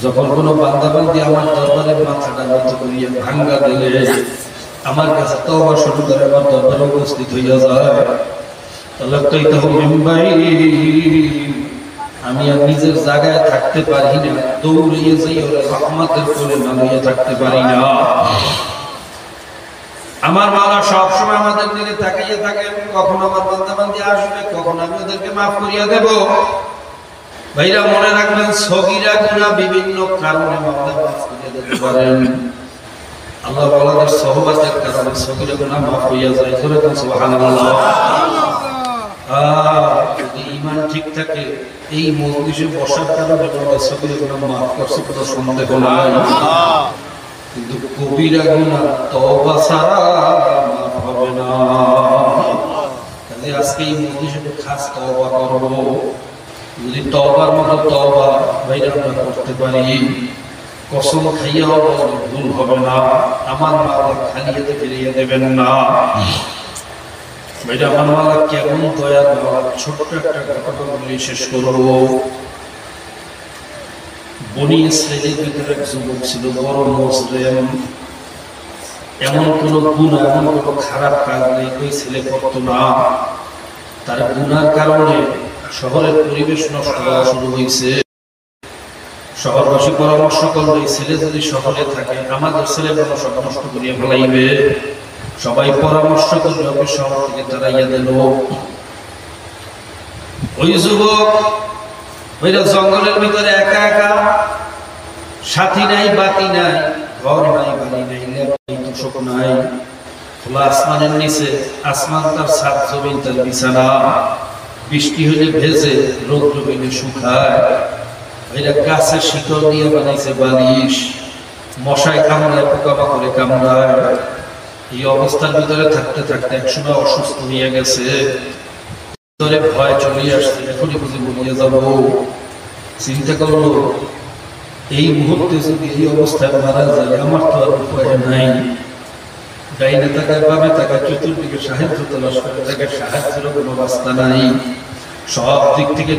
যখন কোনো বান্দাবান্দি আমার দরবারে মাথাটা নত করিয়া ভাঙ্গা দিলে আমার কাছে তওবা শুরু করে আমার দরবারে উপস্থিত হইয়া যায়, আমি আর নিজের জায়গায় থাকতে পারি না, দৌড়িয়ে যাই ওরা রহমতের কোলে নামিয়ে থাকতে পারি না। আমার মাওলা সবসময় আমাদের দিকে তাকিয়ে থাকেন, কখন আমার বান্দাবান্দি আসবে, কখন আমি ওদেরকে মাফ করিয়া দেব। ভাইরা মনে রাখবেন, সগীরা গুনাহ বিভিন্ন কারণে মাওলা মাফ করিয়া দিতে পারেন। আল্লাহ ওয়ালাদের সহবতের কারণে সগীরা গুনাহ মাফ হইয়া যায়। সুবহানাল্লাহ। যদি ঈমান ঠিক থাকে, এই মজলিসে বসার কারণে আল্লাহ সগীরা গুনাহ মাফ করছে, কোনো সন্দেহ নাই। কিন্তু কবিরা গুনাহ তওবা ছাড়া মাফ হবে না। তাহলে আজকে এই মজলিসে খাস তওবা করব। যদি তওবার মতো তওবা ভাইরা আমরা করতে পারি, কসম খাইয়াও ভুল হবে না, আমার মাওলা খালি হাতে ফিরিয়ে দেবেন না। ভাইরা আমার মাওলা কেমন দয়ার মাওলা। ছোট্ট একটা ঘটনা বলে শেষ করব। বনি ইসরাঈলের ভিতরে এক যুবক ছিল, বড় মুসলিম, এমন কোন গুনাহ, এমন কোন খারাপ কাজ নেই ওই ছেলে করত না। তার গুনার কারণে শহরের পরিবেশ নষ্ট হওয়া শুরু হয়েছে। শহরবাসী পরামর্শ করলো, এই ছেলে যদি শহরে থাকে আমাদের ছেলে বড় সব নষ্ট করিয়া ফেলাইবে। সবাই পরামর্শ করলে ওকে শহর থেকে তাড়াইয়া দিল। ওই যুবক ওইটা জঙ্গলের ভিতরে একা একা, সাথী নাই, বাতি নাই, ঘর নাই, বাড়ি নাই, তোষক নাই, খোলা আসমানের নিচে, আসমান তার ছাদ, জমিন তার বিছানা। বৃষ্টি হইলে ভেজে, রৌদ্র হইলে শুকায়। এরা গাছের শিকড় দিয়ে বানাইছে বালিশ, মশায় কামড়ায়, পোকামাকড়ে কামড়ায়। এই অবস্থার ভিতরে থাকতে থাকতে একসময় অসুস্থ হয়ে গেছে। ভিতরে ভয় চলে আসছে, এখনই বুঝে বলিয়ে যাব। চিন্তা করলো, এই মুহূর্তে যদি এই অবস্থায় মারা যায়, আমার তো আর উপায় নাই। ডাইনে তাকায়, বামে তাকায়, চতুর্দিকে সাহায্য তলাশ করে তাকে, সাহায্যের কোনো রাস্তা নাই। সব দিক থেকে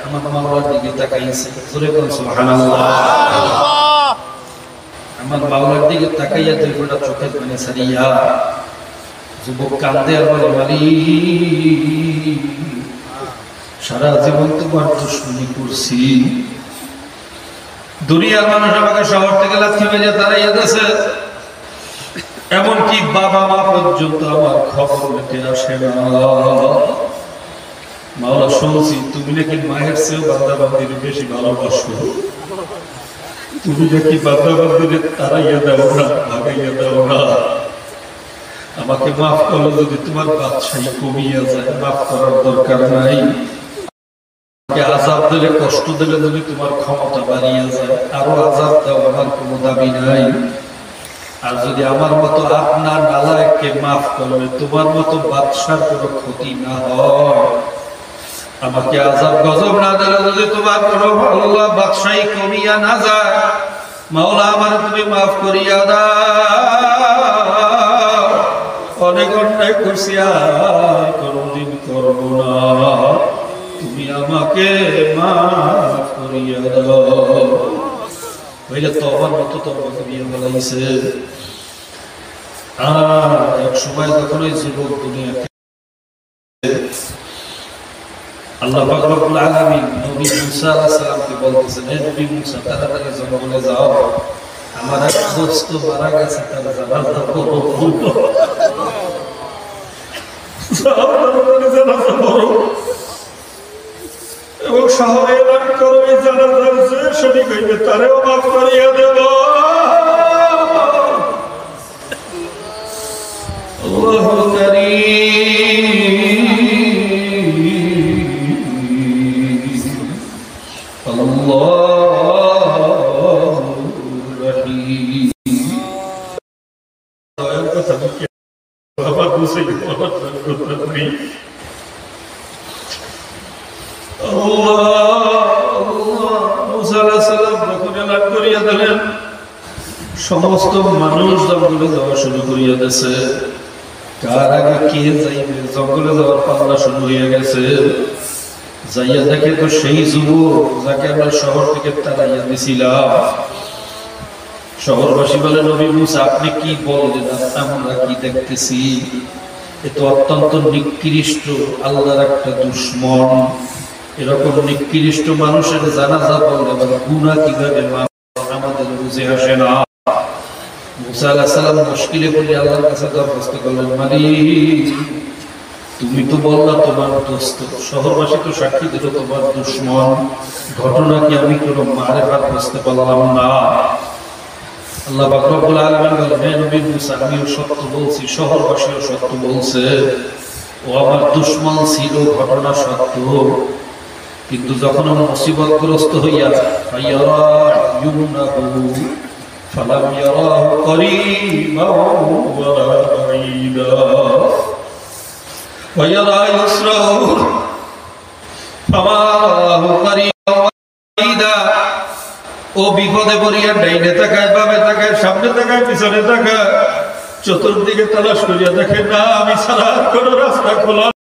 আমার মাওলার দিকে তাকাইছে। সুবহানাল্লাহ। আমার মাওলার দিকে তাকাইয়া দুই ফোঁটা চোখের পানি ছাড়িয়া যুবক কান্দে আর বলে, মালিক, সারা জীবন তোমার দুশমনি করছি, দুনিয়ার মানুষ আমাকে শহর থেকে লাথি মেরে তাড়াইয়া দিয়েছে, এমনকি বাবা মা পর্যন্ত আমার খবর নিতে আসে না। মাওলা, শুনছি তুমি নাকি মায়ের চেয়েও বান্দাবান্দির বেশি ভালোবাসো, তুমি নাকি বান্দাবান্দির তাড়াইয়া দাও না, ভাগাইয়া দাও না। আমাকে মাফ করো, যদি তোমার বাদশাহী কমিয়া যায়, মাফ করার দরকার নাই। আযাব দিলে, কষ্ট দিলে যদি তোমার ক্ষমতা বাড়িয়ে যায়, আরো আযাব দাও, আমার কোনো দাবি নাই। আর যদি আমার মতো আপনার নালায়েককে মাফ করবে, তোমার মতো বাদশার কোনো ক্ষতি না হয়, আমাকে আযাব গজব না দিলে যদি তোমার কোনো আল্লাহ বাদশাহী কমিয়া না যায়, মাওলা আমার তুমি মাফ করিয়া দাও। অনেক অন্যায় করছি, আর কোনদিন করব না, তুমি আমাকে মাফ করিয়া দাও। হইলে তওবার মতো তওবা করিয়া বলাইছে। এক সময় যখন ওই যুবক দুনিয়া আল্লাহ পাক রব্বুল আলামিন নবী মুসা আলাইহিস সালামকে বলতেছেন, হে নবী মুসা, তাড়াতাড়ি জঙ্গলে যাও, আমার এক দোস্ত মারা গেছে, তার জানাজা পড়ো। এবং শহরে এলান করো, এই জানাজার যে শরীক হইবে তারেও মাফ করিয়া দেব। আল্লাহু কারীম, আল্লাহু রহিম। দয়ার কথা কি বাবা বুঝাই বাবা করতে পারি। সমস্ত মানুষ জঙ্গলে যাওয়া শুরু করিয়া দিয়েছে। কার আগে কে যাইবে, জঙ্গলে যাওয়ার পাল্লা শুরু হয়ে গেছে। যাইয়া দেখে তো সেই যুবক যাকে আমরা শহর থেকে তাড়াইয়া দিছিলাম। শহরবাসী বলে, নবী মুসা আপনি কি বললেন, আমরা কি দেখতেছি? এ তো অত্যন্ত নিকৃষ্ট, আল্লাহর একটা দুশমন। এরকম নিকৃষ্ট মানুষের জানাজা বললে গুনাহ কিভাবে আমাদের বুঝে আসে না। মুসা আলাইহিস সালাম মুশকিলে পড়ে আল্লাহর কাছে দরখাস্ত করলেন, মালিক তুমি তো বললা তোমার দোস্ত, শহরবাসী তো সাক্ষী দিল তোমার দুশমন, ঘটনা কি আমি কোনো মারেফাত বুঝতে পারলাম না। আল্লাহ পাক রব্বুল আলামিন বলেন, হে নবী মুসা আমিও সত্য বলছি, শহরবাসীও সত্য বলছে, ও আমার দুশমন ছিল, ঘটনা সত্য। কিন্তু যখন আমি মুসিবতগ্রস্ত হইয়া ফায়ারা ইউনাহু ফালাম ইয়ারাহু করিবা ওয়া বাঈদা ওয়ায়ারা ইসরাহু ফামাহু করিবা ওয়া বাঈদা। ও বিপদে পড়িয়া ডাইনে তাকায়, বামে তাকায়, সামনে তাকায়, পিছনে তাকায়, চতুর্দিকে তালাশ করিয়া দেখে না আমি ছাড়া কোনো রাস্তা খোলা